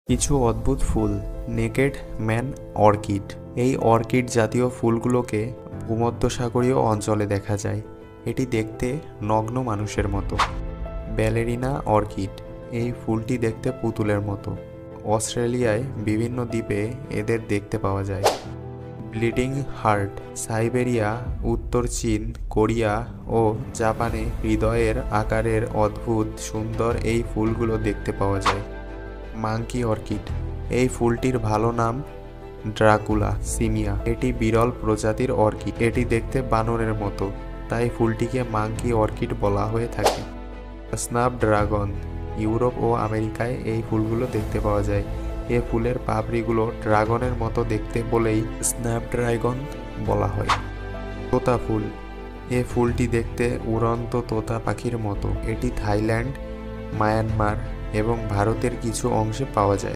কিছু অদ্ভুত ফুল। Naked man orchid. এই অর্কিড জাতীয় ফুলগুলোকে ভূমধ্যসাগরীয় অঞ্চলে দেখা যায়। এটি দেখতে নগ্ন মানুষের মতো। Ballerina orchid. এই ফুলটি দেখতে পুতুলের মতো। অস্ট্রেলিয়ায় বিভিন্ন দ্বীপে এদের দেখতে পাওয়া যায়। Bleeding heart. সাইবেরিয়া, উত্তর চীন, কোরিয়া ও জাপানে হৃদয়ের আকারের অদ্ভুত সুন্দর এই ফুলগুলো দেখতে পাওয়া যায়। Monkey orchid. এই ফুলটির ভালো নাম ড্রাকুলা সিমিয়া। এটি বিরল প্রজাতির অর্কিড। এটি দেখতে বানরের মতো, তাই ফুলটিকে মাঙ্কি অর্কিড বলা হয়ে থাকে। স্ন্যাপড্রাগন। ইউরোপ ও আমেরিকায় এই ফুলগুলো দেখতে পাওয়া যায়। এ ফুলের পাপড়িগুলো ড্রাগনের মতো দেখতে বলেই স্ন্যাপড্রাগন বলা হয়। তোতা ফুল। এ ফুলটি দেখতে উড়ন্ত তোতা পাখির মতো। এটি থাইল্যান্ড, মায়ানমার এবং ভারতের কিছু অংশে পাওয়া যায়।